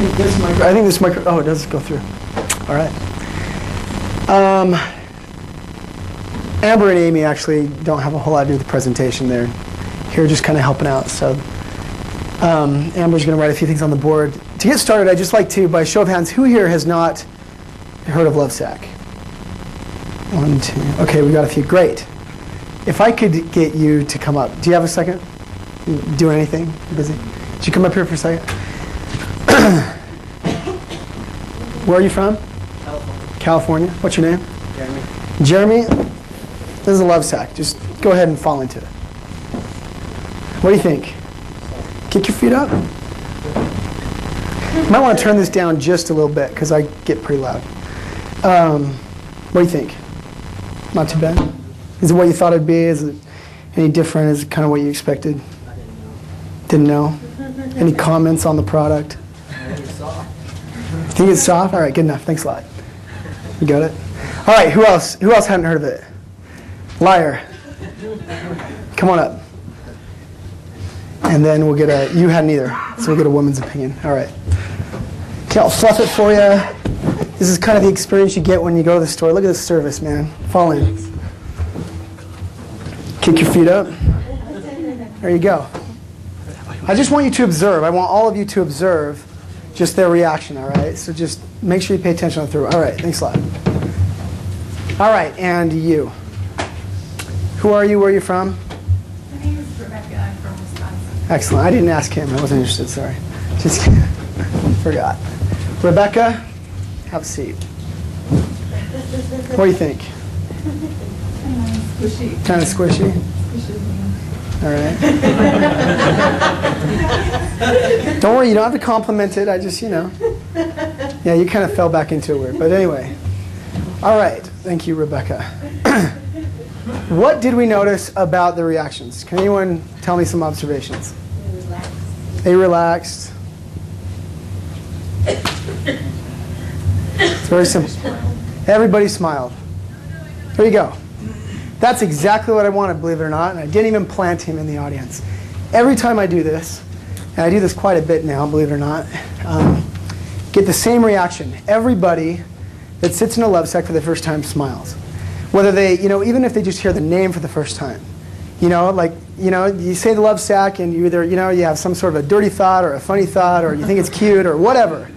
I think this micro, oh, it does go through. All right. Amber and Amy actually don't have a whole lot to do with the presentation. They're here just kind of helping out. So Amber's going to write a few things on the board. To get started, I'd just like to, by show of hands, who here has not heard of LoveSac? 1, 2. Okay, we got a few. Great. If I could get you to come up. Do you have a second? Doing anything? You busy? Should you come up here for a second? Where are you from? California. California. What's your name? Jeremy. Jeremy. This is a LoveSac. Just go ahead and fall into it. What do you think? Kick your feet up. You might want to turn this down just a little bit because I get pretty loud. What do you think? Not too bad? Is it what you thought it'd be? Is it any different? Is it kind of what you expected? I Didn't know? Any comments on the product? It's soft. Think it's soft? All right, good enough. Thanks a lot. You got it? All right, who else? Who else hadn't heard of it? Liar. Come on up. And then we'll get a, you hadn't either, so we'll get a woman's opinion. All right. Okay, I'll fluff it for you. This is kind of the experience you get when you go to the store. Look at this service, man. Fall in. Kick your feet up. There you go. I just want you to observe. I want all of you to observe just their reaction, all right? So just make sure you pay attention on through. All right, thanks a lot. All right, and you. Who are you? Where are you from? My name is Rebecca. I'm from Wisconsin. Excellent. I didn't ask him. I wasn't interested. Sorry. Just kidding. Forgot. Rebecca, have a seat. What do you think? Squishy. Kind of squishy? All right. Don't worry, you don't have to compliment it. I just, Yeah, you kind of fell back into it weird. But anyway. All right. Thank you, Rebecca. What did we notice about the reactions? Can anyone tell me some observations? They relaxed. It's very simple. Everybody smiled. There you go. That's exactly what I wanted, believe it or not, and I didn't even plant him in the audience. Every time I do this, and I do this quite a bit now, believe it or not, get the same reaction. Everybody that sits in a LoveSac for the first time smiles. Whether they, even if they just hear the name for the first time. You say the LoveSac and you either, you have some sort of a dirty thought or a funny thought or you think it's cute or whatever,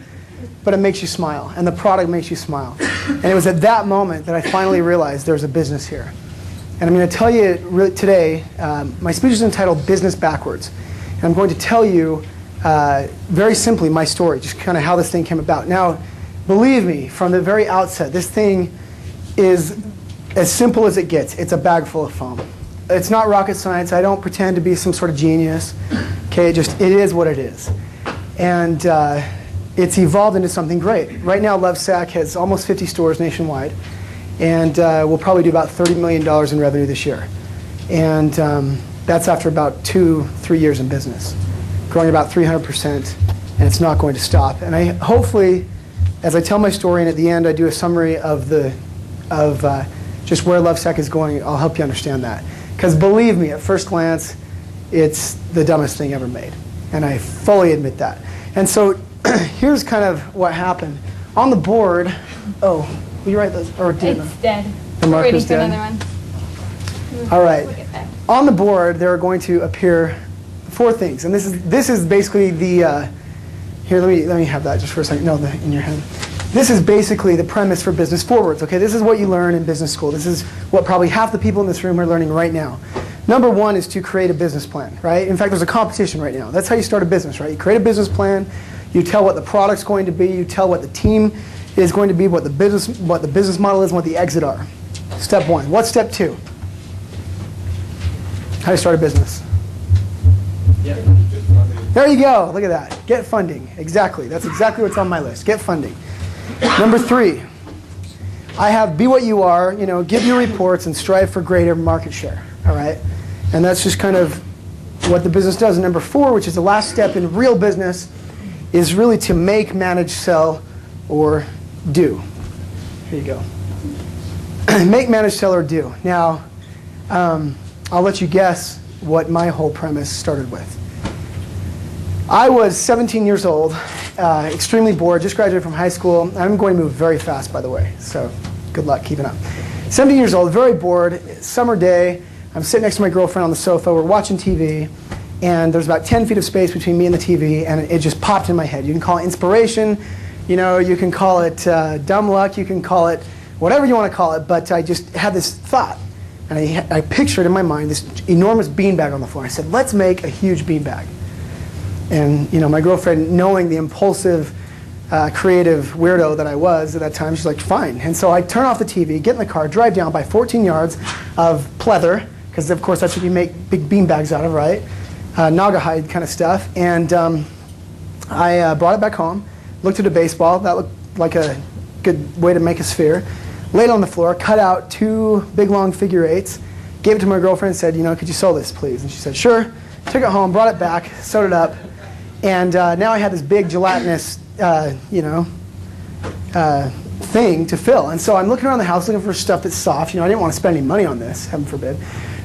but it makes you smile and the product makes you smile. And it was at that moment that I finally realized there's a business here. And I'm going to tell you today, my speech is entitled Business Backwards. And I'm going to tell you very simply my story, just kind of how this thing came about. Now, believe me, from the very outset, this thing is as simple as it gets. It's a bag full of foam. It's not rocket science. I don't pretend to be some sort of genius. Okay, it is what it is. And it's evolved into something great. Right now, LoveSac has almost 50 stores nationwide. And we'll probably do about $30 million in revenue this year. And that's after about 2-3 years in business, growing about 300%, and it's not going to stop. And I hopefully, as I tell my story, and at the end I do a summary of just where LoveSac is going, I'll help you understand that. Because believe me, at first glance, it's the dumbest thing ever made. And I fully admit that. And so here's kind of what happened. On the board, will you write those? Or It's dead. The We're waiting marker's for dead? another one. All right. We'll get that. On the board, there are going to appear 4 things. And this is basically the, here, let me have that just for a second. No, in your hand. This is basically the premise for Business Forwards, okay? This is what you learn in business school. This is what probably half the people in this room are learning right now. Number 1 is to create a business plan, right? In fact, there's a competition right now. That's how you start a business, right? You create a business plan, you tell what the product's going to be, you tell what the team is going to be, what the business model is, and what the exit are. Step 1. What's step 2? How do you start a business? Yeah. There you go. Look at that. Get funding. Exactly. That's exactly what's on my list. Get funding. Number 3, I have be what you are, give your reports and strive for greater market share. All right? And that's just kind of what the business does. And number 4, which is the last step in real business, is really to make, manage, sell, or do. Here you go. Make, manage, sell, or do. Now, I'll let you guess what my whole premise started with. I was 17 years old, extremely bored, just graduated from high school. I'm going to move very fast, by the way, so good luck keeping up. 17 years old, very bored, summer day. I'm sitting next to my girlfriend on the sofa. We're watching TV, and there's about 10 feet of space between me and the TV, and it just popped in my head. You can call it inspiration, you know, you can call it dumb luck, you can call it whatever you want to call it, but I just had this thought, and I pictured in my mind this enormous beanbag on the floor. I said, let's make a huge beanbag. And you know, my girlfriend, knowing the impulsive, creative weirdo that I was at that time, she's like, fine. And so I turn off the TV, get in the car, drive down by 14 yards of pleather, because of course that's what you make big beanbags out of, right? Naugahyde kind of stuff. And I brought it back home, looked at a baseball. That looked like a good way to make a sphere. Laid it on the floor, cut out 2 big long figure 8s, gave it to my girlfriend and said, you know, could you sew this, please? And she said, sure. Took it home, brought it back, sewed it up. And now I had this big gelatinous, thing to fill. And so I'm looking around the house looking for stuff that's soft. You know, I didn't want to spend any money on this, heaven forbid.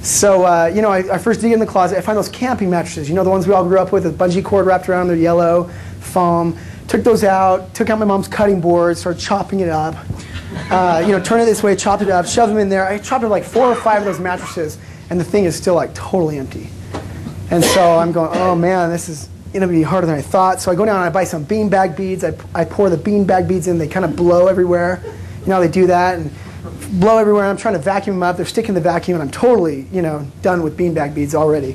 So, I first dig in the closet. I find those camping mattresses. You know, the ones we all grew up with bungee cord wrapped around their yellow foam. Took those out, took out my mom's cutting board, started chopping it up. Turn it this way, chopped it up, shoved them in there. I chopped up like 4 or 5 of those mattresses, and the thing is still like totally empty. And so I'm going, oh man, this is going to be harder than I thought. So I go down and I buy some beanbag beads. I pour the beanbag beads in. They kind of blow everywhere. You know how they do that? And blow everywhere. I'm trying to vacuum them up. They're sticking in the vacuum, and I'm totally, done with beanbag beads already.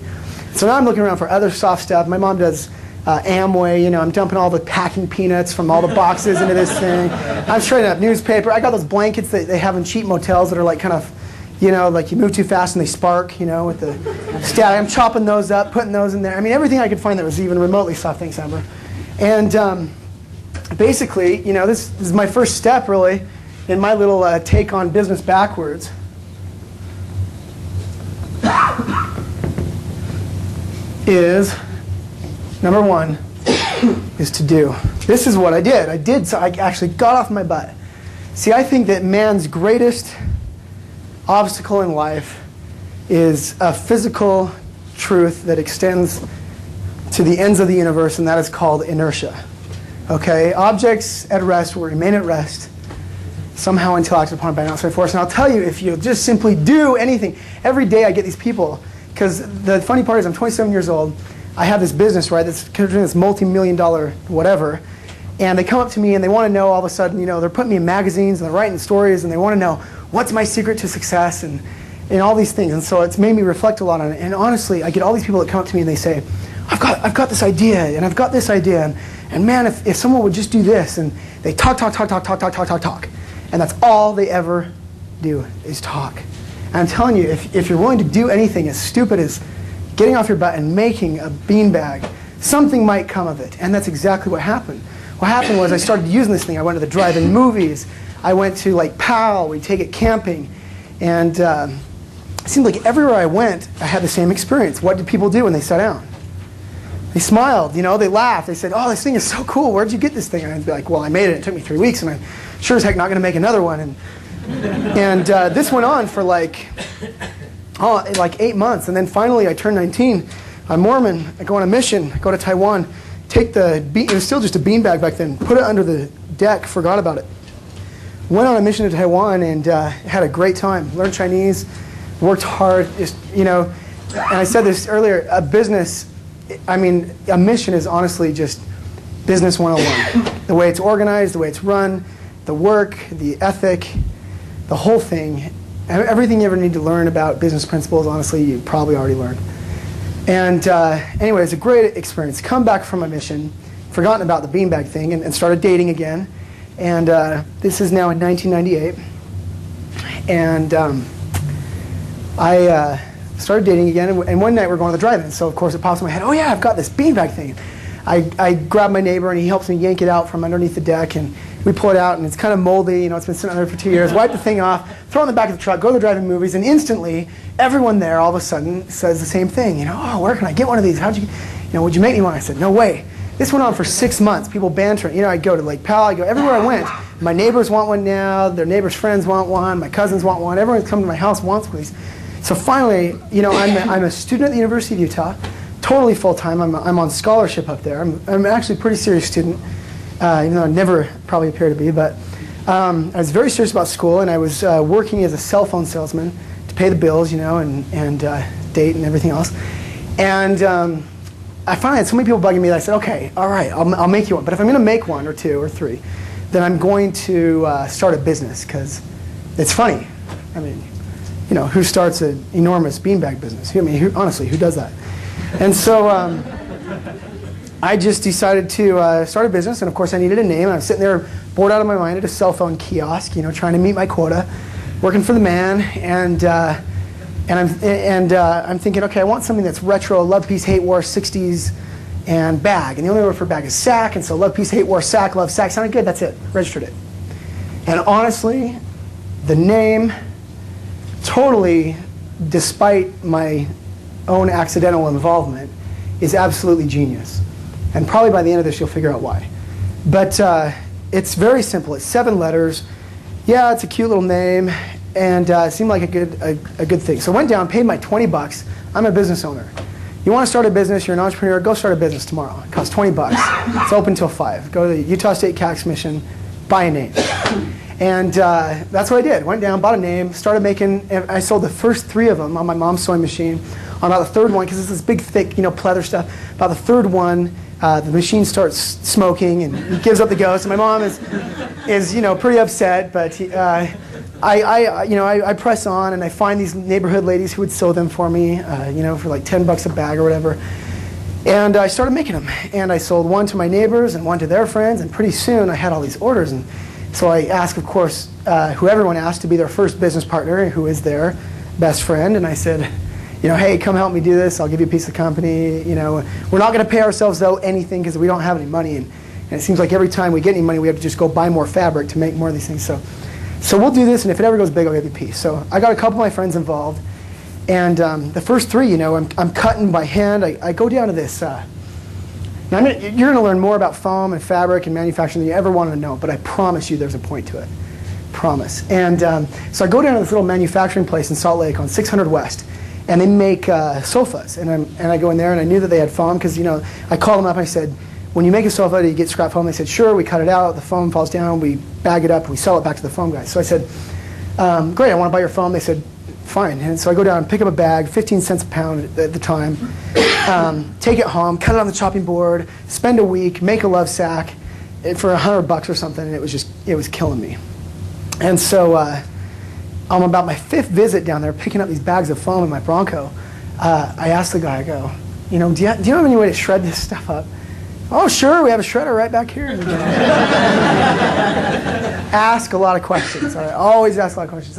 So now I'm looking around for other soft stuff. My mom does Amway. I'm dumping all the packing peanuts from all the boxes into this thing. I'm straightening up newspaper. I got those blankets that they have in cheap motels that are like kind of, like you move too fast and they spark, with the static. I'm chopping those up, putting those in there. I mean, everything I could find that was even remotely soft. Thanks, Amber. And basically, this is my first step, really, in my little take on business backwards. Is, number 1, is to do. This is what I did. So I actually got off my butt. See, I think that man's greatest obstacle in life is a physical truth that extends to the ends of the universe, and that is called inertia. Okay? Objects at rest will remain at rest somehow until acted upon by an outside force. And I'll tell you, if you just simply do anything, every day I get these people, because the funny part is I'm 27 years old, I have this business, right, that's this multi-million-dollar whatever, and they come up to me and they want to know all of a sudden, they're putting me in magazines and they're writing stories and they want to know what's my secret to success and all these things. And so it's made me reflect a lot on it. And honestly, I get all these people that come up to me and they say, I've got this idea and I've got this idea and man, if someone would just do this, and they talk. And that's all they ever do is talk. And I'm telling you, if you're willing to do anything as stupid as getting off your butt and making a beanbag, something might come of it. And that's exactly what happened. What happened was I started using this thing. I went to the drive-in movies. I went to Lake Powell. We'd take it camping. And it seemed like everywhere I went, I had the same experience. What did people do when they sat down? They smiled, they laughed. They said, oh, this thing is so cool. Where'd you get this thing? And I'd be like, well, I made it. It took me 3 weeks, and I'm sure as heck not going to make another one. And this went on for like 8 months. And then finally, I turned 19. I'm Mormon. I go on a mission. I go to Taiwan. Take it was still just a beanbag back then. Put it under the deck. Forgot about it. Went on a mission to Taiwan and had a great time. Learned Chinese. Worked hard. And I said this earlier. A mission is honestly just business 101. The way it's organized, the way it's run, the work, the ethic, the whole thing. Everything you ever need to learn about business principles, honestly, you probably already learned. And anyway, it's a great experience. Come back from a mission, forgotten about the beanbag thing, and started dating again. And this is now in 1998. And I started dating again, and one night we're going to the drive-in. So of course it pops in my head, oh yeah, I've got this beanbag thing. I grab my neighbor and he helps me yank it out from underneath the deck, and we pull it out, and it's kind of moldy, it's been sitting there for 2 years. Wipe the thing off, throw it in the back of the truck, go to the drive-in movies, and instantly everyone there all of a sudden says the same thing. Oh, where can I get one of these? Would you make me one? I said, no way. This went on for 6 months. People bantering. I'd go to Lake Powell. I'd go everywhere I went. My neighbors want one now. Their neighbors' friends want one. My cousins want one. Everyone who's come to my house wants one of these. So finally, I'm a student at the University of Utah, totally full-time. I'm on scholarship up there. I'm actually a pretty serious student, even though I never probably appear to be. But I was very serious about school, and I was working as a cell phone salesman to pay the bills, and date and everything else. And I finally had so many people bugging me that I said, okay, all right, I'll make you one. But if I'm going to make one or two or three, then I'm going to start a business, because it's funny. I mean, who starts an enormous beanbag business? Honestly, who does that? And so I just decided to start a business, and of course I needed a name. And I was sitting there bored out of my mind at a cell phone kiosk, trying to meet my quota, working for the man, and I'm thinking, okay, I want something that's retro, love, peace, hate, war, 60s, and bag. And the only word for bag is sack, and so love, peace, hate, war, sack, love, sack sounded good. That's it. Registered it. And honestly, the name, totally, despite my own accidental involvement, is absolutely genius. And probably by the end of this, you'll figure out why. But it's very simple. It's 7 letters. Yeah, it's a cute little name, and it seemed like a good thing. So I went down, paid my 20 bucks. I'm a business owner. You want to start a business, you're an entrepreneur, go start a business tomorrow. It costs 20 bucks. It's open till 5. Go to the Utah State Cax Mission, buy a name. And that's what I did. Went down, bought a name, started making, and I sold the first 3 of them on my mom's sewing machine. On about the 3rd one, because it's this big, thick, pleather stuff, about the 3rd one, the machine starts smoking and he gives up the ghost. And my mom is pretty upset, but I press on, and I find these neighborhood ladies who would sew them for me, for like 10 bucks a bag or whatever. And I started making them. And I sold one to my neighbors and one to their friends, and pretty soon I had all these orders. And so I asked, of course, who everyone asked to be their first business partner, who is their best friend, and I said, hey, come help me do this. I'll give you a piece of the company. We're not going to pay ourselves, though, anything, because we don't have any money. And it seems like every time we get any money, we have to just go buy more fabric to make more of these things. So we'll do this, and if it ever goes big, I'll give you a piece. So I got a couple of my friends involved. And the first 3, I'm cutting by hand. I go down to this. Now you're going to learn more about foam and fabric and manufacturing than you ever wanted to know, but I promise you there's a point to it. Promise. And so I go down to this little manufacturing place in Salt Lake on 600 West. And they make sofas, and I go in there, and I knew that they had foam, because I called them up and I said, when you make a sofa, do you get scrap foam? They said, sure. We cut it out, the foam falls down, we bag it up, and we sell it back to the foam guys. So I said, great, I want to buy your foam. They said, fine. And so I go down and pick up a bag, 15 cents a pound at the time, take it home, cut it on the chopping board, spend a week, make a LoveSac for $100 or something, and it was killing me. And so I'm about my 5th visit down there, picking up these bags of foam in my Bronco. I asked the guy, I go, do you have any way to shred this stuff up? Oh, sure, we have a shredder right back here. Ask a lot of questions. I always ask a lot of questions.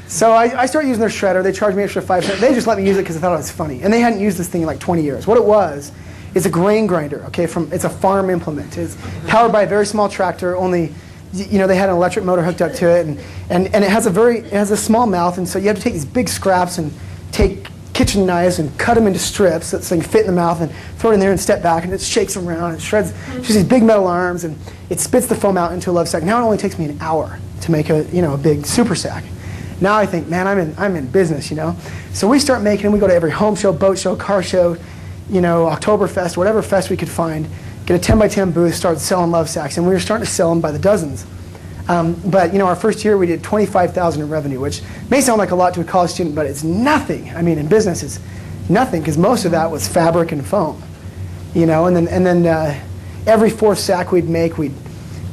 So I start using their shredder. They charge me extra 5 cents. They just let me use it because they thought it was funny. And they hadn't used this thing in like 20 years. What it was is a grain grinder. Okay, it's a farm implement. It's powered by a very small tractor. Only, they had an electric motor hooked up to it, and it has a small mouth, and so you have to take these big scraps and take kitchen knives and cut them into strips so they can fit in the mouth, and throw it in there and step back, and it shakes them around and shreds just these big metal arms, and it spits the foam out into a LoveSac. Now it only takes me an hour to make a big super sack. Now I think, man, I'm in business, So we start making them. We go to every home show, boat show, car show, Oktoberfest, whatever fest we could find. Get a 10x10 booth, start selling LoveSacs, and we were starting to sell them by the dozens. But our first year we did $25,000 in revenue, which may sound like a lot to a college student, but it's nothing. I mean, in business, it's nothing, because most of that was fabric and foam, And then every 4th sack we'd make, we'd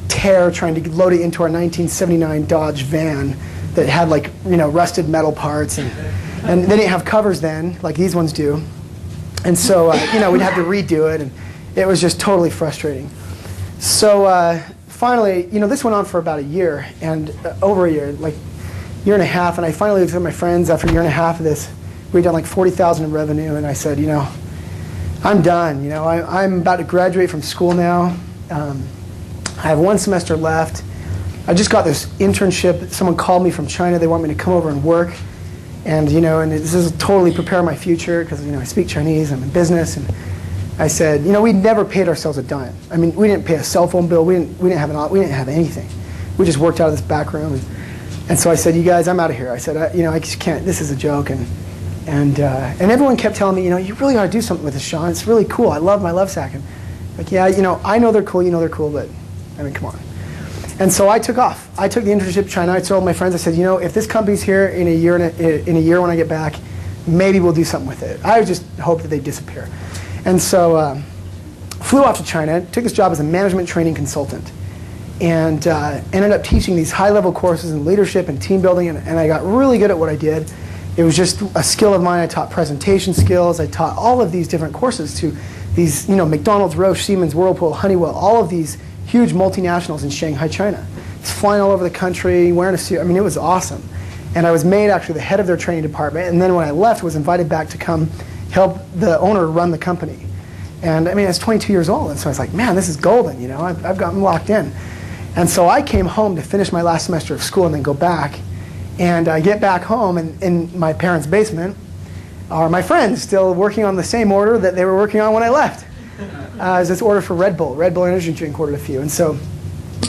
tear trying to load it into our 1979 Dodge van that had rusted metal parts, and they didn't have covers then like these ones do, and so we'd have to redo it, and it was just totally frustrating. So finally, this went on for about a year, and over a year, like year and a half, and I finally looked at my friends after a year and a half of this. We'd done like $40,000 in revenue, and I said, I'm done. I'm about to graduate from school now. I have 1 semester left. I just got this internship. Someone called me from China. They want me to come over and work, and and this is totally prepare my future, because I speak Chinese. I'm in business, and I said, we never paid ourselves a dime. I mean, we didn't pay a cell phone bill. We didn't have anything. We just worked out of this back room, and so I said, you guys, I'm out of here. I said, I just can't. This is a joke, and And everyone kept telling me, you really ought to do something with this, Sean. It's really cool. I love my LoveSac. And like, yeah, I know they're cool. You know they're cool, but I mean, come on. And so I took off. I took the internship to China. I told my friends, I said, if this company's here in a year when I get back, maybe we'll do something with it. I just hoped that they'd disappear. And so flew off to China, took this job as a management training consultant, and ended up teaching these high-level courses in leadership and team building, and I got really good at what I did. It was just a skill of mine. I taught presentation skills. I taught all of these different courses to these, McDonald's, Roche, Siemens, Whirlpool, Honeywell, all of these huge multinationals in Shanghai, China. It's flying all over the country, wearing a suit. I mean, it was awesome. And I was made actually the head of their training department. And then when I left, was invited back to come help the owner run the company. And I mean, I was 22 years old. And so I was like, man, this is golden, I've gotten locked in. And so I came home to finish my last semester of school and then go back. And I get back home, and in my parents' basement are my friends still working on the same order that they were working on when I left. It was this order for Red Bull energy drink, ordered a few. And so,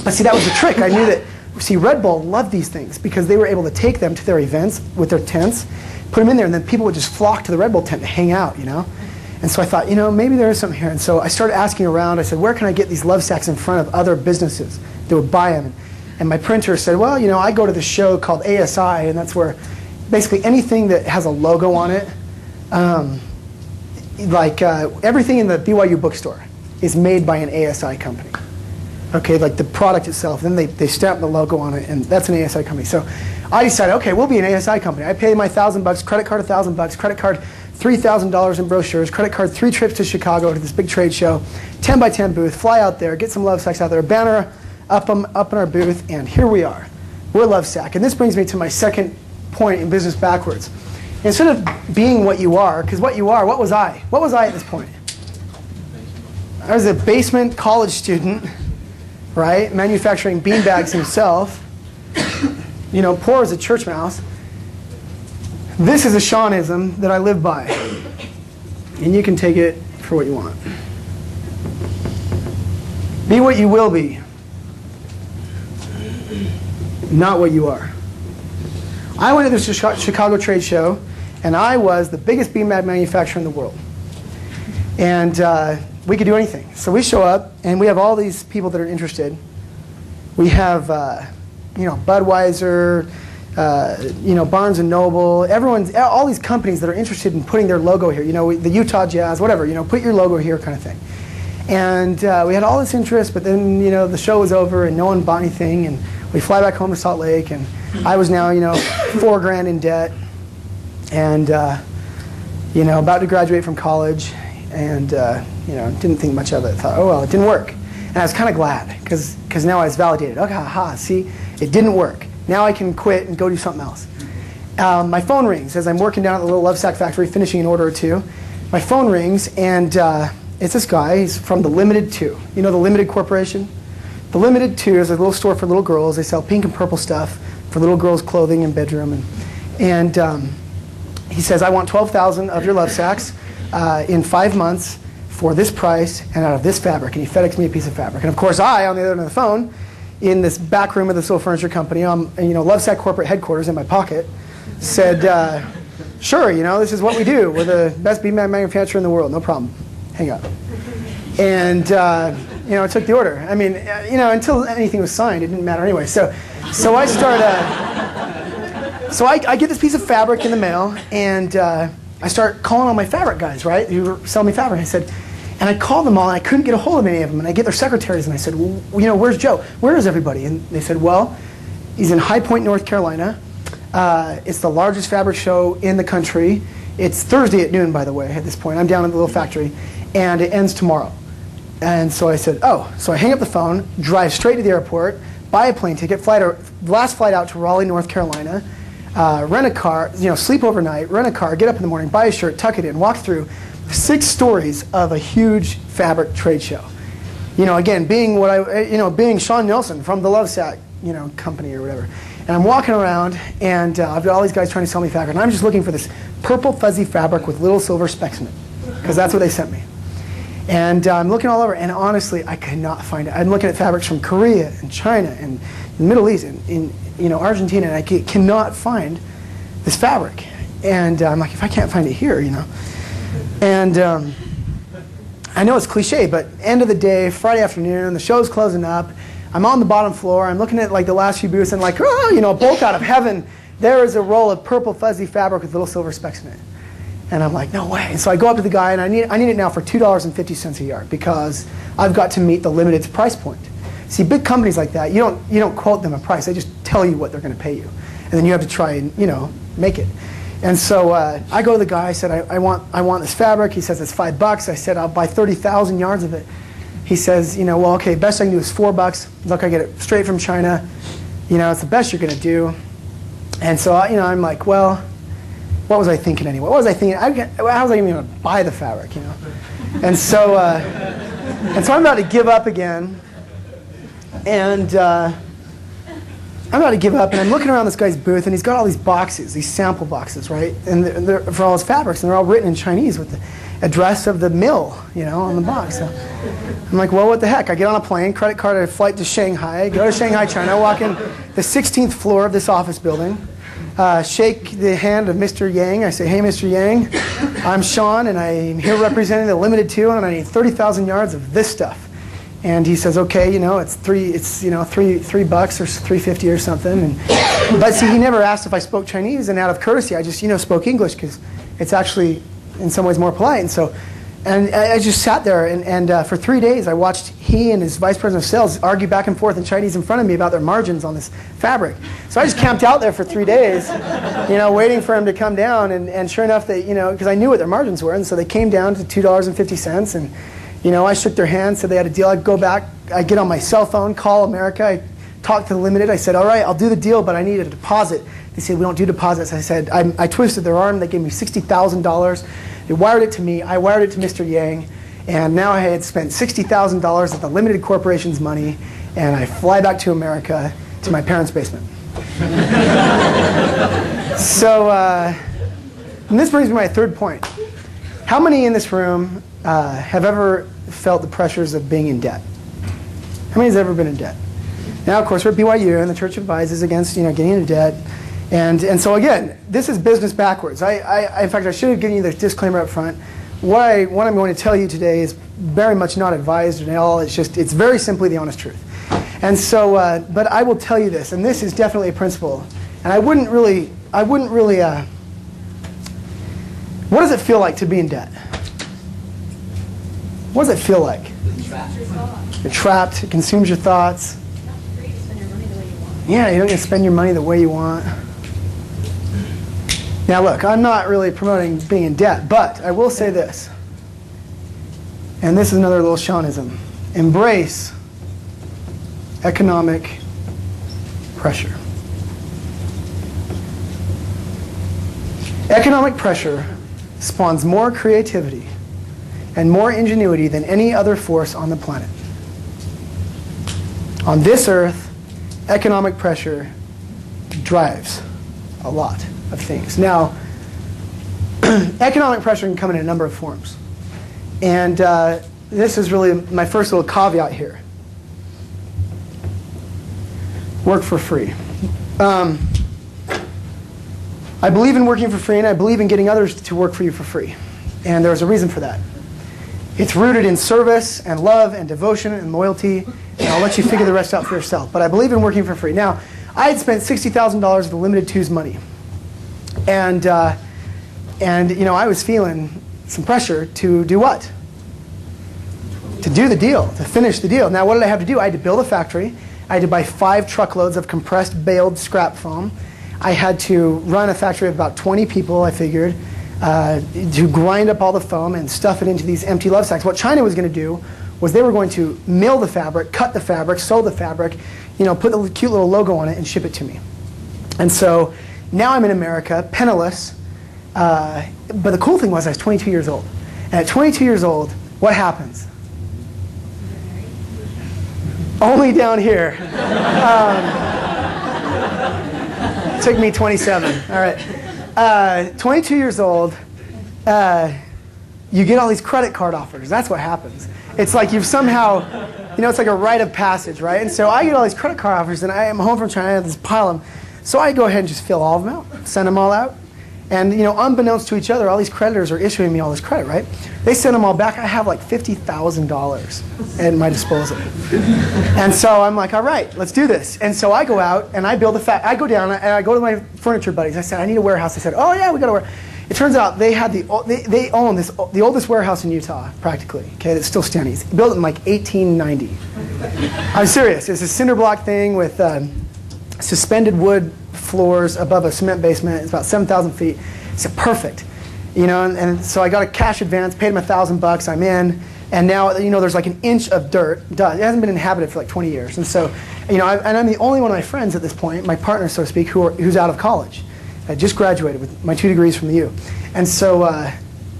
but see, that was the trick. I knew that, Red Bull loved these things because they were able to take them to their events with their tents, put them in there, and then people would just flock to the Red Bull tent to hang out, And so I thought, maybe there is something here. And so I started asking around. I said, where can I get these LoveSacs in front of other businesses that would buy them? And my printer said, well, I go to this show called ASI, and that's where basically anything that has a logo on it, everything in the BYU bookstore is made by an ASI company. Okay, like the product itself. Then they stamp the logo on it, and that's an ASI company. So I decided, okay, we'll be an ASI company. I pay my $1,000, credit card $1,000, credit card $3,000 in brochures, credit card 3 trips to Chicago to this big trade show, 10 by 10 booth, fly out there, get some LoveSacs out there, banner up in our booth, and here we are. We're LoveSac. And this brings me to my second point in business backwards. Instead of being what you are, because what you are, what was I? What was I at this point? I was a basement college student, right? Manufacturing beanbags himself. Poor as a church mouse. This is a Seanism that I live by. And you can take it for what you want. Be what you will be, not what you are. I went to this Chicago trade show, and I was the biggest beanbag manufacturer in the world. And we could do anything. So we show up, and we have all these people that are interested. We have, Budweiser, Barnes and Noble, all these companies that are interested in putting their logo here. The Utah Jazz, whatever. Put your logo here, kind of thing. And we had all this interest, but then the show was over, and no one bought anything. And we fly back home to Salt Lake, and I was now $4,000 in debt, and about to graduate from college, and didn't think much of it. Thought, oh well, it didn't work, and I was kind of glad because now I was validated. Okay, aha, see, it didn't work. Now I can quit and go do something else. My phone rings as I'm working down at the little LoveSac factory, finishing an order or two. My phone rings, and it's this guy. He's from the Limited 2. The Limited Corporation? The Limited 2 is a little store for little girls. They sell pink and purple stuff for little girls' clothing and bedroom. And he says, I want 12,000 of your LoveSacs in 5 months for this price and out of this fabric. And he FedExed me a piece of fabric. And of course, I, on the other end of the phone, in this back room of this little furniture company, LoveSac corporate headquarters in my pocket, said, sure, this is what we do. We're the best beanbag manufacturer in the world. No problem. Hang up. And I took the order. I mean, until anything was signed, it didn't matter anyway. So I start. I get this piece of fabric in the mail, and I start calling all my fabric guys, right, who were selling me fabric. And I called them all, and I couldn't get a hold of any of them. And I get their secretaries, and I said, well, where's Joe? Where is everybody? And they said, well, he's in High Point, North Carolina. It's the largest fabric show in the country. It's Thursday at noon, by the way, at this point. I'm down in the little factory, and it ends tomorrow. And so I said, oh. So I hang up the phone, drive straight to the airport, buy a plane ticket, last flight out to Raleigh, North Carolina, rent a car, sleep overnight, rent a car, get up in the morning, buy a shirt, tuck it in, walk through 6 stories of a huge fabric trade show. Again, being being Sean Nelson from the LoveSac, company or whatever. And I'm walking around, and I've got all these guys trying to sell me fabric, and I'm just looking for this purple fuzzy fabric with little silver specks in it, because that's what they sent me. And I'm looking all over, and honestly, I could not find it. I'm looking at fabrics from Korea and China and the Middle East and in Argentina, and I cannot find this fabric. And I'm like, if I can't find it here, And I know it's cliche, but end of the day, Friday afternoon, the show's closing up. I'm on the bottom floor. I'm looking at like the last few booths and like, a bolt out of heaven. There is a roll of purple fuzzy fabric with little silver specks in it. And I'm like, no way. And so I go up to the guy, and I need it now for $2.50 a yard because I've got to meet the limited price point. See, big companies like that, you don't quote them a price. They just tell you what they're going to pay you, and then you have to try and make it. And so I go to the guy. I said, I want this fabric. He says it's $5. I said, I'll buy 30,000 yards of it. He says, well, okay, best I can do is $4. Look, I get it straight from China. It's the best you're going to do. And so I'm like, well, what was I thinking anyway? What was I thinking? How was I even going to buy the fabric? And so I'm about to give up again. And I'm about to give up, and I'm looking around this guy's booth, and he's got all these boxes, these sample boxes, right? And they're for all his fabrics, and they're all written in Chinese with the address of the mill, on the box. So I'm like, well, what the heck? I get on a plane, credit card, a flight to Shanghai, go to Shanghai, China, walk in the 16th floor of this office building, shake the hand of Mr. Yang. I say, hey, Mr. Yang, I'm Sean, and I'm here representing the Limited 2, and I need 30,000 yards of this stuff. And he says, okay, it's $3 or $3.50 or something. But see, he never asked if I spoke Chinese, and out of courtesy, I just spoke English because it's actually in some ways more polite. And I just sat there, and for 3 days, I watched he and his vice president of sales argue back and forth in Chinese in front of me about their margins on this fabric. So I just camped out there for 3 days, waiting for him to come down. And sure enough, they, because I knew what their margins were, and so they came down to $2.50, and I shook their hands, said they had a deal. I'd go back, I'd get on my cell phone, call America. I talked to the Limited. I said, all right, I'll do the deal, but I need a deposit. They said, we don't do deposits. I said, I twisted their arm. They gave me $60,000. They wired it to me. I wired it to Mr. Yang. And now I had spent $60,000 of the Limited Corporation's money, and I fly back to America to my parents' basement. So, and this brings me to my third point. How many in this room have ever felt the pressures of being in debt? How many has ever been in debt? Now, of course, we're at BYU, and the church advises against getting into debt. And so again, this is business backwards. In fact, I should have given you the disclaimer up front. What I'm going to tell you today is very much not advised at all. It's very simply the honest truth. And so, but I will tell you this, and this is definitely a principle. And I wouldn't really. What does it feel like to be in debt? What does it feel like? You're trapped. It consumes your thoughts. Yeah, you don't get to spend your money the way you want. Now look, I'm not really promoting being in debt, but I will say this. And this is another little Seanism. Embrace economic pressure. Economic pressure spawns more creativity and more ingenuity than any other force on the planet. On this earth, economic pressure drives a lot of things. Now, economic pressure can come in a number of forms. And this is really my first little caveat here. Work for free. I believe in working for free, and I believe in getting others to work for you for free. And there's a reason for that. It's rooted in service and love and devotion and loyalty, and I'll let you figure the rest out for yourself. But I believe in working for free. Now, I had spent $60,000 of the Limited 2's money. And I was feeling some pressure to do what? To do the deal, to finish the deal. Now, what did I have to do? I had to build a factory. I had to buy 5 truckloads of compressed baled scrap foam. I had to run a factory of about 20 people, I figured, to grind up all the foam and stuff it into these empty LoveSacs. What China was going to do was they were going to mill the fabric, cut the fabric, sew the fabric, put the cute little logo on it and ship it to me. And so now I'm in America, penniless. But the cool thing was I was 22 years old. And at 22 years old, what happens? Only down here. Took me 27. All right. 22 years old, you get all these credit card offers. That's what happens. It's like you've somehow, it's like a rite of passage, right? And so I get all these credit card offers, and I am home from China, I have this pile of them. So I go ahead and just fill all of them out, send them all out. And unbeknownst to each other, all these creditors are issuing me all this credit, right? They send them all back. I have like $50,000 at my disposal. And so I'm like, all right, let's do this. And so I go out and I build I go down and I go to my furniture buddies. I said, I need a warehouse. They said, oh yeah, we got a warehouse. It turns out they had they own the oldest warehouse in Utah, practically. Okay, that's still standing. It's built in like 1890. I'm serious. It's a cinder block thing with suspended wood floors above a cement basement. It's about 7,000 feet. It's perfect, And so I got a cash advance, paid them $1,000. I'm in, and now there's like an inch of dirt. It hasn't been inhabited for like 20 years, and so and I'm the only one of my friends at this point, my partner, so to speak, who's out of college. I just graduated with my 2 degrees from the U, and so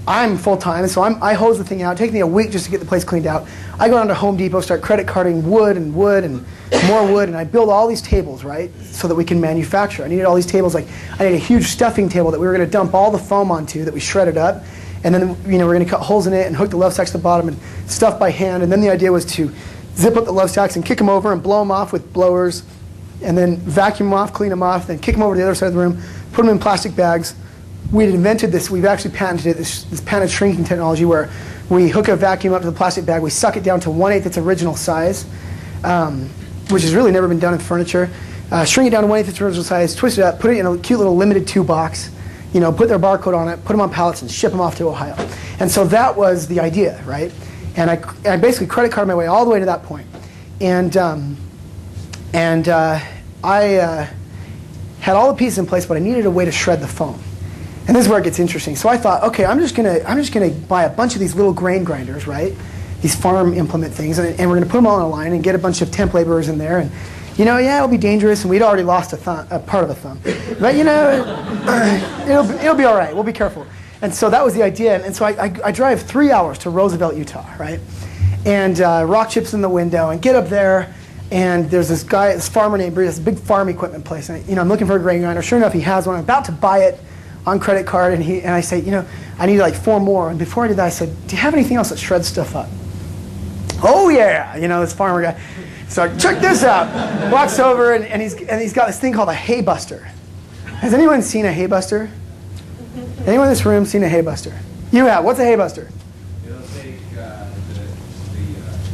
I'm full time, and so I hose the thing out. It takes me a week just to get the place cleaned out. I go down to Home Depot, start credit carding wood and more wood, and I build all these tables, right, so that we can manufacture. I needed all these tables. Like I need a huge stuffing table that we were going to dump all the foam onto that we shredded up, and then we're going to cut holes in it and hook the LoveSacs to the bottom and stuff by hand. And then the idea was to zip up the LoveSacs and kick them over and blow them off with blowers, and then vacuum them off, clean them off, then kick them over to the other side of the room, put them in plastic bags. We had invented this. We've actually patented it. This patented shrinking technology where we hook a vacuum up to the plastic bag, we suck it down to 1/8 its original size, which has really never been done in furniture. Shrink it down to 1/8 its original size, twist it up, put it in a cute little limited 2 box, put their barcode on it, put them on pallets, and ship them off to Ohio. And so that was the idea, right? And I basically credit carded my way all the way to that point. And I had all the pieces in place, but I needed a way to shred the foam. And this is where it gets interesting. So I thought, okay, I'm just gonna buy a bunch of these little grain grinders, right? These farm implement things, and we're gonna put them all on a line and get a bunch of temp laborers in there. And it'll be dangerous, and we'd already lost a part of a thumb, but it'll be all right. We'll be careful. And so that was the idea. And so I drive 3 hours to Roosevelt, Utah, right? And rock chips in the window, and get up there. And there's this farmer named Bruce, this big farm equipment place. And I'm looking for a grain grinder. Sure enough, he has one. I'm about to buy it on credit card, and I say, I need like 4 more. And before I did that, I said, do you have anything else that shreds stuff up? Oh yeah, this farmer guy. So check this out. Walks over, and he's got this thing called a hay buster. Has anyone seen a hay buster? Anyone in this room seen a hay buster? You have. What's a hay buster? It'll take the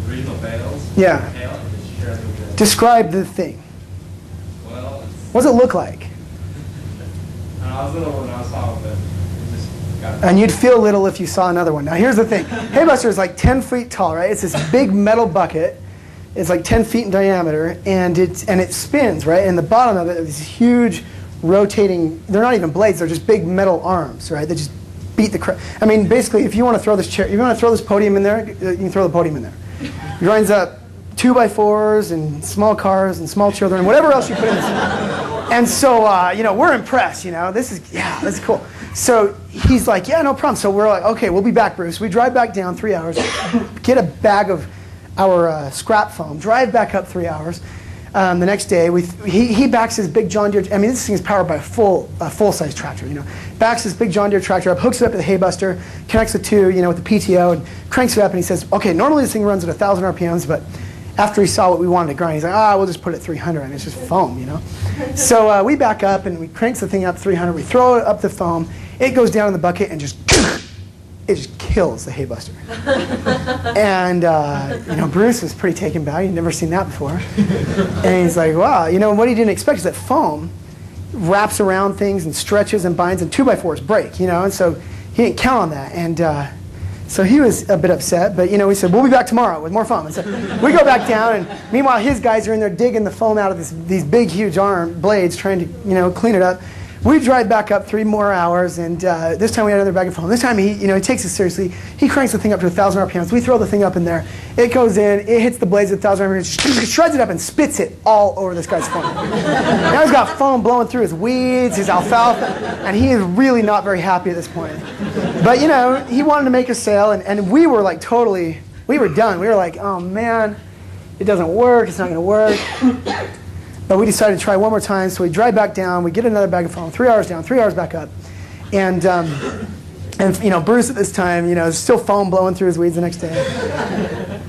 original bales. Yeah. And just shred them with it. Describe the thing. Well, What does it look like? I was little when I saw it, but it just got. And you'd feel little if you saw another one. Now here's the thing. Hay buster is like 10 feet tall, right? It's this big metal bucket. It's like 10 feet in diameter, and it spins, right? And the bottom of it is these huge rotating, they're not even blades, they're just big metal arms, right? They just beat the crap. I mean, basically, if you want to throw this chair, you want to throw this podium in there, you can throw the podium in there. It grinds up 2x4s and small cars and small children, and whatever else you put in this. And so, we're impressed, this is cool. So he's like, yeah, no problem. So we're like, okay, we'll be back, Bruce. We drive back down 3 hours, get a bag of our scrap foam, drive back up 3 hours. The next day, he backs his big John Deere. I mean, this thing is powered by a full-size tractor. Backs his big John Deere tractor up, hooks it up to the hay buster, connects the two, with the PTO, and cranks it up. And he says, "Okay, normally this thing runs at 1,000 RPMs, but after he saw what we wanted to grind, he's like, we'll just put it at 300. I mean, it's just foam, So we back up and we cranks the thing up to 300. We throw it up the foam. It goes down in the bucket and just kills the hay buster. And Bruce was pretty taken back. He'd never seen that before. And he's like, wow. What he didn't expect is that foam wraps around things and stretches and binds, and 2x4s break. And so he didn't count on that. And so he was a bit upset. But we said, we'll be back tomorrow with more foam. And so we go back down, and meanwhile his guys are in there digging the foam out of these big, huge arm blades, trying to clean it up. We drive back up 3 more hours, and this time we had another bag of foam. This time he takes it seriously. He cranks the thing up to 1,000 RPMs. We throw the thing up in there. It goes in. It hits the blades at 1,000 RPMs. Shreds it up and spits it all over this guy's foam. Now he's got foam blowing through his weeds, his alfalfa, and he is really not very happy at this point. But he wanted to make a sale, and we were like we were done. We were like, oh man, it doesn't work. It's not going to work. But we decided to try one more time, so we drive back down. We get another bag of foam. 3 hours down, 3 hours back up, and Bruce at this time, there's still foam blowing through his weeds the next day.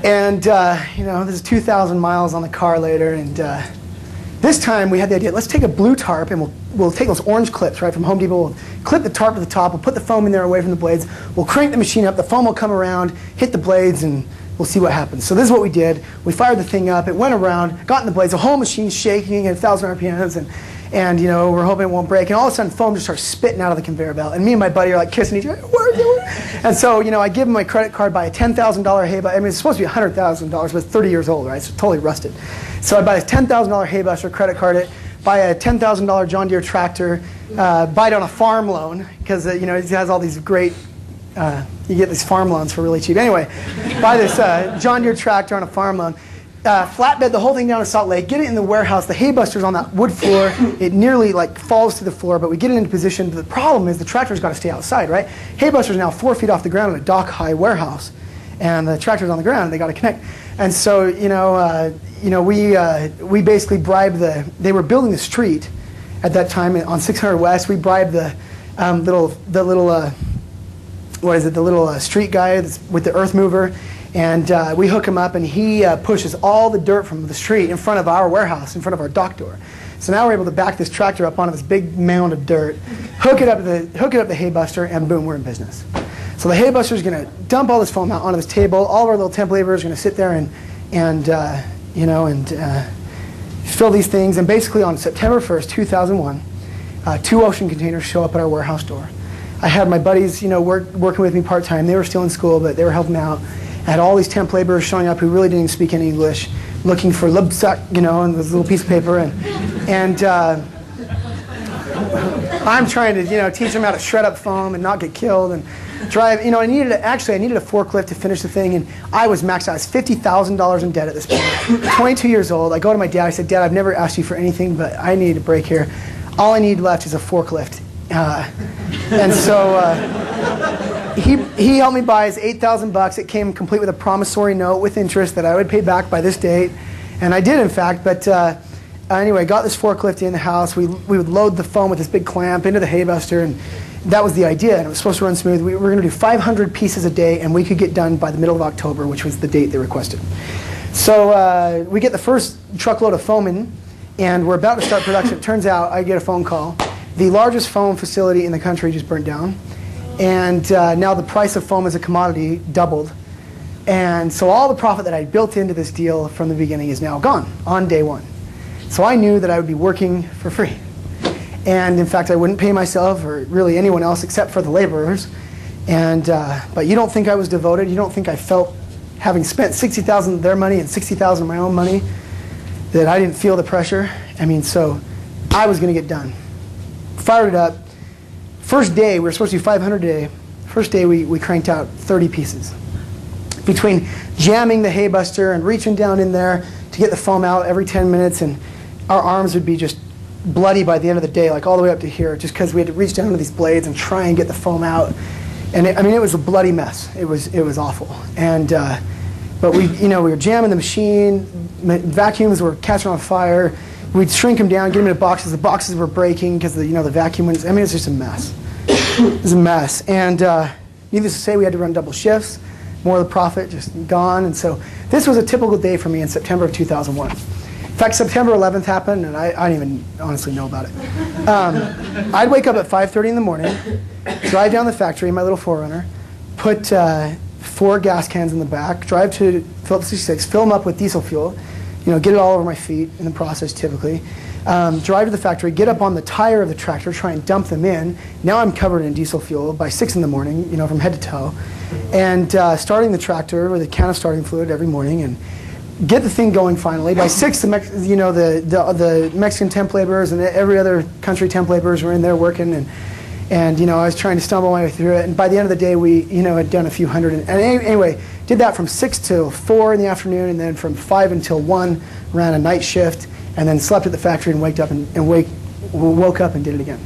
And there's 2,000 miles on the car later, and This time we had the idea, let's take a blue tarp and we'll take those orange clips, right, from Home Depot. We'll clip the tarp to the top. We'll put the foam in there away from the blades. We'll crank the machine up. The foam will come around, hit the blades, and we'll see what happens. So this is what we did. We fired the thing up. It went around, got in the blades. The whole machine's shaking at 1,000 RPMs, and you know, we're hoping it won't break. And all of a sudden, foam just starts spitting out of the conveyor belt. And me and my buddy are like kissing each other. What are you doing? And so, you know, I give him my credit card, buy a $10,000 hay buster. I mean, it's supposed to be $100,000, but it's 30 years old, right? So it's totally rusted. So I buy a $10,000 hay buster, credit card it, buy a $10,000 John Deere tractor, buy it on a farm loan, because you know, it has all these great, you get these farm loans for really cheap. Anyway, buy this John Deere tractor on a farm loan, flatbed the whole thing down to Salt Lake, get it in the warehouse. The hay buster's on that wood floor. It nearly like falls to the floor, but we get it into position. The problem is the tractor's got to stay outside, right? Hay buster's now 4 feet off the ground in a dock-high warehouse, and the tractor's on the ground, and they got to connect. And so, we basically bribed they were building the street at that time on 600 West. We bribed the little street guy with the earth mover, and we hook him up, and he pushes all the dirt from the street in front of our warehouse, in front of our dock door. So now we're able to back this tractor up onto this big mound of dirt, hook it up the hay buster, and boom, we're in business. So the hay buster is going to dump all this foam out onto this table. All of our little temp laborers are going to sit there and fill these things. And basically on September 1st, 2001, 2 ocean containers show up at our warehouse door. I had my buddies, working with me part-time. They were still in school, but they were helping out. I had all these temp laborers showing up who really didn't speak any English, looking for LoveSac, and this little piece of paper. And I'm trying to, teach them how to shred up foam and not get killed and drive. I needed a forklift to finish the thing, and I was maxed out. I was $50,000 in debt at this point. 22 years old. I go to my dad. I said, Dad, I've never asked you for anything, but I need a break here. All I need left is a forklift. And so he helped me buy his $8,000. It came complete with a promissory note with interest that I would pay back by this date, and I did, in fact. But anyway, got this forklift in the house. We would load the foam with this big clamp into the hay buster, and that was the idea, and it was supposed to run smooth. We were going to do 500 pieces a day, and we could get done by the middle of October, which was the date they requested. So we get the first truckload of foam in, and we're about to start production. It turns out I get a phone call. The largest foam facility in the country just burnt down, and now the price of foam as a commodity doubled. And so all the profit that I built into this deal from the beginning is now gone on day one. So I knew that I would be working for free. And in fact, I wouldn't pay myself or really anyone else except for the laborers. And but you don't think I was devoted? You don't think I felt, having spent $60,000 of their money and $60,000 of my own money, that I didn't feel the pressure? I mean, so I was going to get done. Fired it up. First day, we were supposed to do 500 a day. First day, we cranked out 30 pieces. Between jamming the hay buster and reaching down in there to get the foam out every 10 minutes, and our arms would be just bloody by the end of the day, like all the way up to here, just because we had to reach down to these blades and try and get the foam out. And it was a bloody mess. It was awful. And but we were jamming the machine. Vacuums were catching on fire. We'd shrink them down, get them into boxes. The boxes were breaking because the vacuum was. It's just a mess. It was a mess. And needless to say, we had to run double shifts. More of the profit just gone. And so this was a typical day for me in September of 2001. In fact, September 11th happened, and I didn't even honestly know about it. I'd wake up at 5:30 in the morning, drive down the factory in my little 4Runner, put 4 gas cans in the back, drive to Phillips 66, fill them up with diesel fuel, get it all over my feet in the process typically, drive to the factory, get up on the tire of the tractor, try and dump them in. Now I'm covered in diesel fuel by 6 in the morning, from head to toe, and starting the tractor with a can of starting fluid every morning, and get the thing going finally. By 6, the Mexican temp laborers and every other country temp laborers were in there working, and I was trying to stumble my way through it. And by the end of the day, we had done a few hundred. And anyway, did that from 6 till 4 in the afternoon, and then from 5 until 1 ran a night shift, and then slept at the factory and woke up and did it again.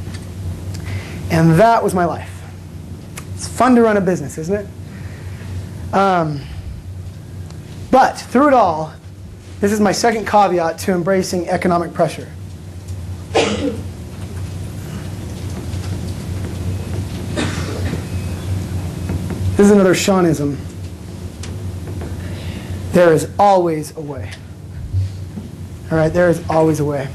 And that was my life. It's fun to run a business, isn't it? But through it all, this is my second caveat to embracing economic pressure. This is another Seanism. There is always a way. All right, there is always a way.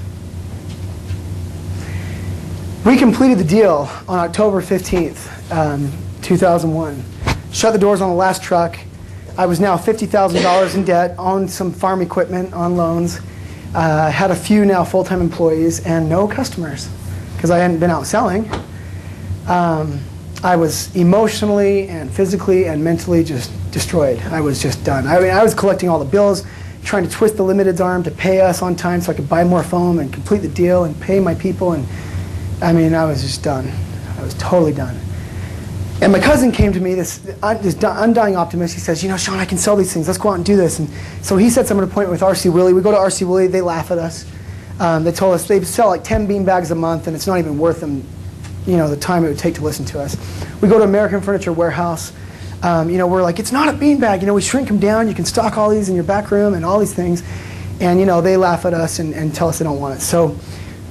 We completed the deal on October 15th, 2001. Shut the doors on the last truck. I was now $50,000 in debt, owned some farm equipment on loans, had a few now full-time employees, and no customers because I hadn't been out selling. I was emotionally and physically and mentally just destroyed. I was just done. I mean, I was collecting all the bills, trying to twist the limited's arm to pay us on time so I could buy more foam and complete the deal and pay my people. And I mean, I was just done. I was totally done. And my cousin came to me, this undying optimist. He says, you know, Sean, I can sell these things. Let's go out and do this. And so he sets up an appointment with R.C. Willey. We go to R.C. Willey. They laugh at us. They told us they sell like 10 bean bags a month, and it's not even worth them, you know, the time it would take to listen to us. We go to American Furniture Warehouse. You know, we're like, it's not a bean bag. You know, we shrink them down. You can stock all these in your back room and all these things. And, you know, they laugh at us and tell us they don't want it. So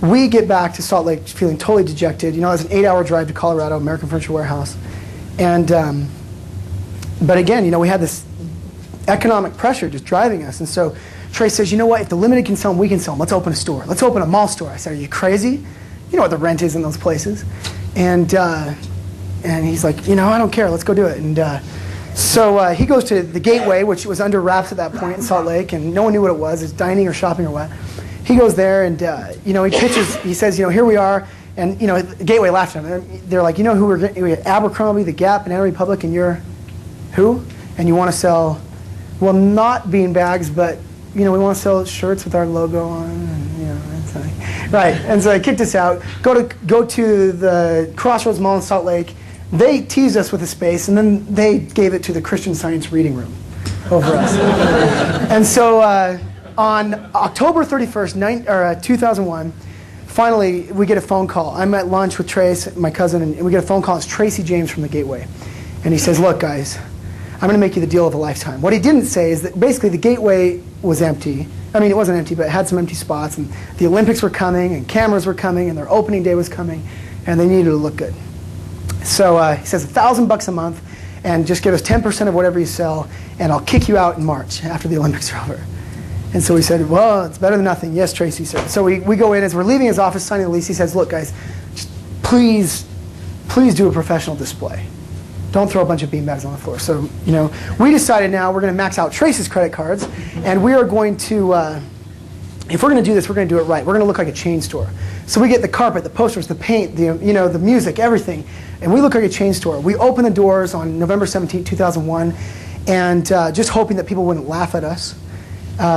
we get back to Salt Lake feeling totally dejected. You know, it's an 8-hour drive to Colorado, American Furniture Warehouse. And, but again, you know, we had this economic pressure just driving us. And so Trey says, you know what, if the limited can sell them, we can sell them. Let's open a store. Let's open a mall store. I said, are you crazy? You know what the rent is in those places. And he's like, you know, I don't care. Let's go do it. And so he goes to the Gateway, which was under wraps at that point in Salt Lake, and no one knew what it was. It's dining or shopping or what. He goes there and, you know, he pitches. He says, you know, here we are. And, you know, Gateway laughed at him. They're like, you know who we have Abercrombie, The Gap, Banana Republic, and you're who? And you want to sell, well, not bean bags, but, you know, we want to sell shirts with our logo on. And, you know, that's like, right. And so they kicked us out. Go to the Crossroads Mall in Salt Lake. They teased us with a space, and then they gave it to the Christian Science reading room over us. And so on October 31st, 2001, finally, we get a phone call. I'm at lunch with Trace, my cousin, and we get a phone call. It's Tracy James from the Gateway. And he says, look, guys, I'm going to make you the deal of a lifetime. What he didn't say is that basically the Gateway was empty. I mean, it wasn't empty, but it had some empty spots. And the Olympics were coming, and cameras were coming, and their opening day was coming, and they needed to look good. So he says $1,000 a month, and just give us 10% of whatever you sell, and I'll kick you out in March after the Olympics are over. And so we said, well, it's better than nothing. Yes, Tracy said. So we go in. As we're leaving his office, signing the lease, he says, look, guys, just please do a professional display. Don't throw a bunch of beanbags on the floor. So, you know, we decided now we're going to max out Tracy's credit cards, and we are going to, if we're going to do this, we're going to do it right. We're going to look like a chain store. So we get the carpet, the posters, the paint, the music, everything, and we look like a chain store. We open the doors on November 17, 2001, and just hoping that people wouldn't laugh at us.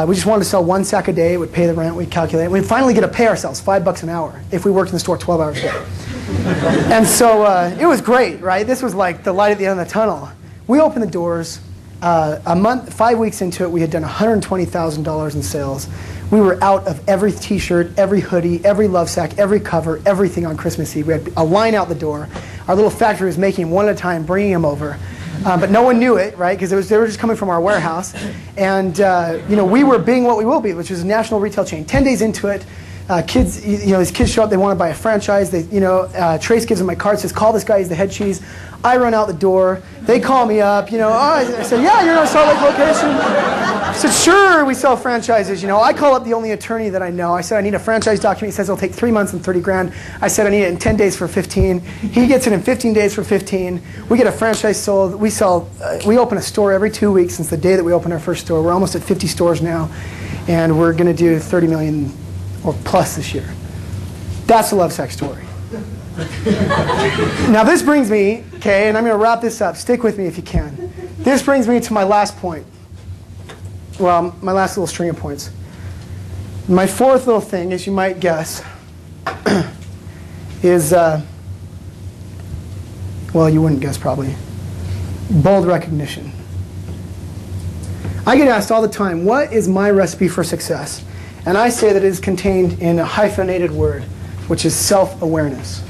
We just wanted to sell 1 sack a day. It would pay the rent. We'd calculate. We'd finally get to pay ourselves $5 an hour if we worked in the store 12 hours a day. And so it was great, right? This was like the light at the end of the tunnel. We opened the doors. A month, 5 weeks into it, we had done $120,000 in sales. We were out of every T-shirt, every hoodie, every LoveSac, every cover, everything on Christmas Eve. We had a line out the door. Our little factory was making them one at a time, bringing them over. But no one knew it, right? Because they were just coming from our warehouse. And you know, we were being what we will be, which is a national retail chain. 10 days into it, kids, you know, these kids show up. They want to buy a franchise. They, you know, Trace gives them my card, says, "Call this guy. He's the head cheese." I run out the door. They call me up. You know, I said, "Yeah, you're in a Salt Lake location." I said, "Sure, we sell franchises." You know, I call up the only attorney that I know. I said, "I need a franchise document." He says, "It'll take 3 months and 30 grand." I said, "I need it in 10 days for 15." He gets it in 15 days for 15. We get a franchise sold. We sell. We open a store every 2 weeks since the day that we opened our first store. We're almost at 50 stores now, and we're going to do 30 million or plus this year. That's the LoveSac story. Now this brings me, okay, and I'm going to wrap this up. Stick with me if you can. This brings me to my last point. Well, my last little string of points. My fourth little thing, as you might guess, is, well, you wouldn't guess probably, bold recognition. I get asked all the time, what is my recipe for success? And I say that it is contained in a hyphenated word, which is self-awareness.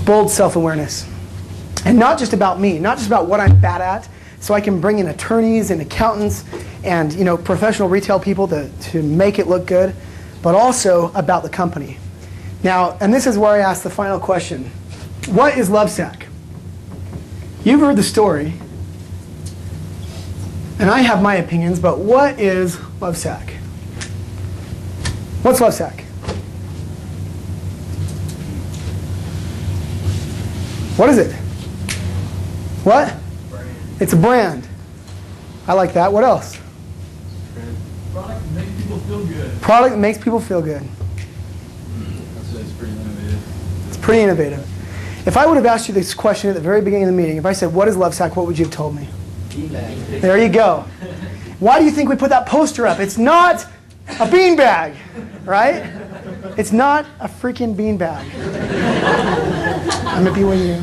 Bold self-awareness. And not just about me, not just about what I'm bad at, so I can bring in attorneys and accountants and, you know, professional retail people to make it look good, but also about the company. Now, and this is where I ask the final question. What is LoveSac? You've heard the story, and I have my opinions, but what is LoveSac? What's LoveSac? What is it? What? Brand. It's a brand. I like that. What else? Product that makes people feel good. Product that makes people feel good. I'd say it's pretty innovative. It's pretty innovative. If I would have asked you this question at the very beginning of the meeting, if I said, what is LoveSac, what would you have told me? Beanbag. There you go. Why do you think we put that poster up? It's not a beanbag, right? It's not a freaking beanbag. I'm a BYU.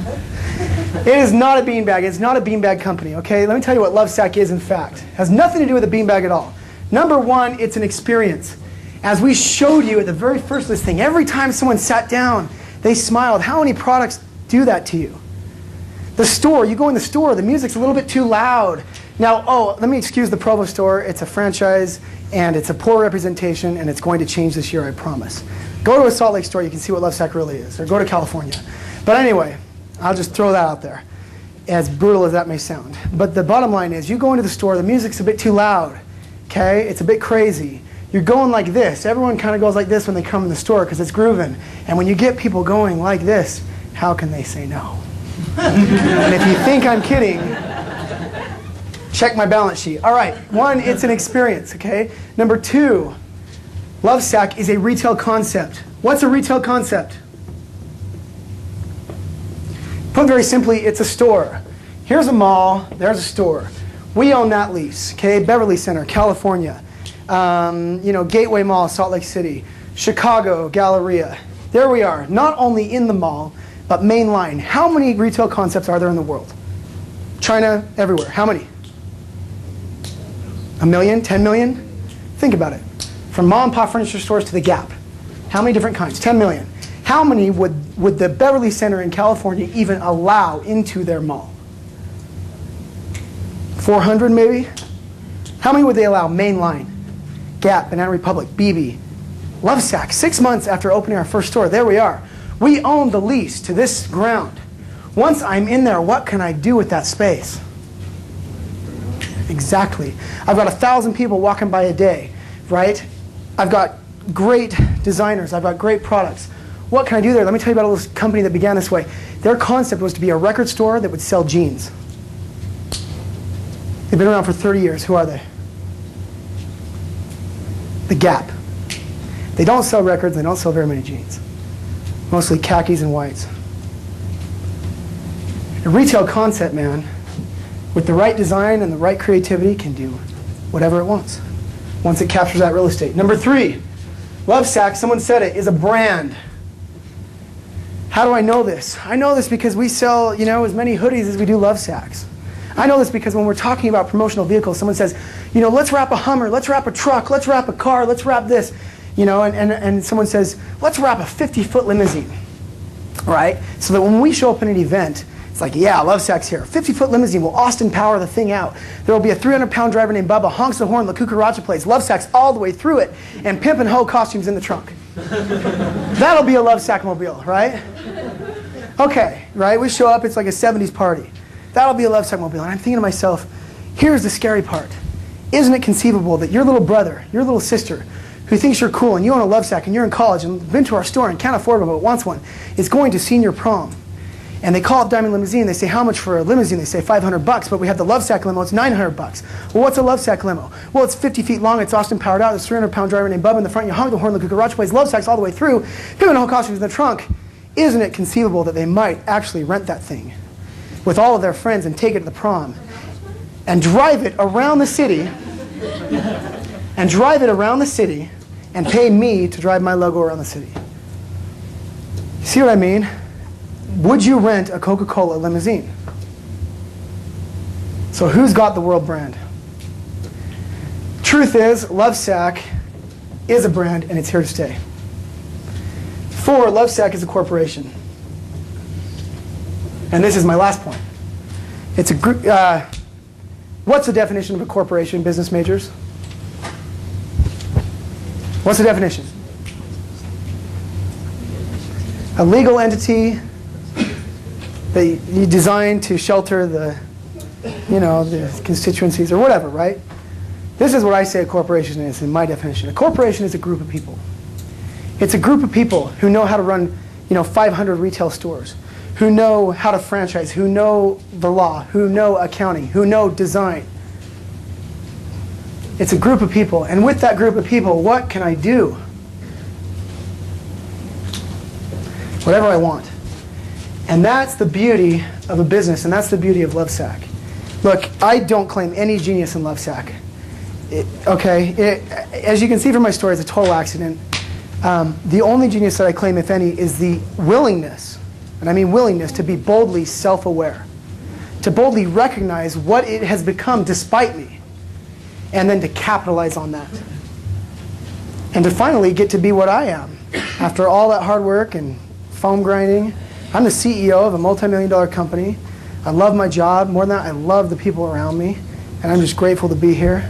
It is not a beanbag. It's not a beanbag company, okay? Let me tell you what LoveSac is, in fact. It has nothing to do with a beanbag at all. Number one, it's an experience. As we showed you at the very first of this thing, every time someone sat down, they smiled. How many products do that to you? The store, you go in the store, the music's a little bit too loud. Now, let me excuse the Provo store. It's a franchise, and it's a poor representation, and it's going to change this year, I promise. Go to a Salt Lake store, you can see what LoveSac really is, or go to California. But anyway, I'll just throw that out there, as brutal as that may sound. But the bottom line is, you go into the store, the music's a bit too loud, okay? It's a bit crazy. You're going like this. Everyone kind of goes like this when they come in the store because it's grooving. And when you get people going like this, how can they say no? And if you think I'm kidding, check my balance sheet. All right, one, it's an experience, okay? Number two, LoveSac is a retail concept. What's a retail concept? Put very simply, it's a store. Here's a mall, there's a store. We own that lease, okay? Beverly Center, California. Gateway Mall, Salt Lake City. Chicago, Galleria. There we are, not only in the mall, but mainline. How many retail concepts are there in the world? China, everywhere. How many? 1 million? 10 million? Think about it. From mom and pop furniture stores to the Gap. How many different kinds? 10 million. How many would the Beverly Center in California even allow into their mall? 400 maybe? How many would they allow mainline? Gap, Banana Republic, BB, LoveSac. 6 months after opening our first store, there we are. We own the lease to this ground. Once I'm in there, what can I do with that space? Exactly. I've got 1,000 people walking by a day, right? I've got great designers. I've got great products. What can I do there? Let me tell you about a little company that began this way. Their concept was to be a record store that would sell jeans. They've been around for 30 years. Who are they? The Gap. They don't sell records. They don't sell very many jeans. Mostly khakis and whites. A retail concept, man, with the right design and the right creativity, can do whatever it wants once it captures that real estate. Number three, LoveSac, someone said it, is a brand. How do I know this? I know this because we sell, as many hoodies as we do LoveSacs. I know this because when we're talking about promotional vehicles, someone says, let's wrap a Hummer, let's wrap a truck, let's wrap a car, let's wrap this. And someone says, let's wrap a 50-foot limousine, right? So that when we show up in an event, it's like, yeah, LoveSac's here. 50-foot limousine will Austin power the thing out. There will be a 300-pound driver named Bubba, honks the horn, La Cucaracha plays, LoveSac's all the way through it, and Pimp and Ho costumes in the trunk. That'll be a LoveSac mobile, right? Okay, right? We show up, it's like a 70s party. That'll be a LoveSac mobile. And I'm thinking to myself, here's the scary part. Isn't it conceivable that your little brother, your little sister, who thinks you're cool and you own a LoveSac and you're in college and been to our store and can't afford one but wants one, is going to senior prom? And they call up Diamond Limousine, they say, how much for a limousine? They say $500, but we have the LoveSac limo, it's $900. Well, what's a LoveSac limo? Well, it's 50 feet long, it's Austin powered out, there's a 300-pound driver named Bubba in the front, you honk the horn, the Cucaracha plays, LoveSac's all the way through, Pimp and Ho costumes in the trunk. Isn't it conceivable that they might actually rent that thing with all of their friends and take it to the prom and drive it around the city and pay me to drive my logo around the city? See what I mean? Would you rent a Coca-Cola limousine? So who's got the world brand? Truth is, LoveSac is a brand and it's here to stay. 4, LoveSac is a corporation. And this is my last point. It's a group. What's the definition of a corporation, business majors? What's the definition? A legal entity that you design to shelter the constituencies or whatever, right? This is what I say a corporation is in my definition. A corporation is a group of people. It's a group of people who know how to run, 500 retail stores, who know how to franchise, who know the law, who know accounting, who know design. It's a group of people. And with that group of people, what can I do? Whatever I want. And that's the beauty of a business, and that's the beauty of LoveSac. Look, I don't claim any genius in LoveSac. As you can see from my story, it's a total accident. The only genius that I claim, if any, is the willingness, and I mean willingness, to be boldly self-aware, to boldly recognize what it has become despite me, and then to capitalize on that. And to finally get to be what I am. After all that hard work and foam grinding, I'm the CEO of a multi-million-dollar company. I love my job. More than that, I love the people around me. And I'm just grateful to be here.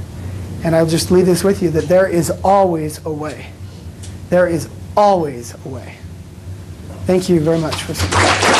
And I'll just leave this with you, that there is always a way. There is always a way. Thank you very much for listening.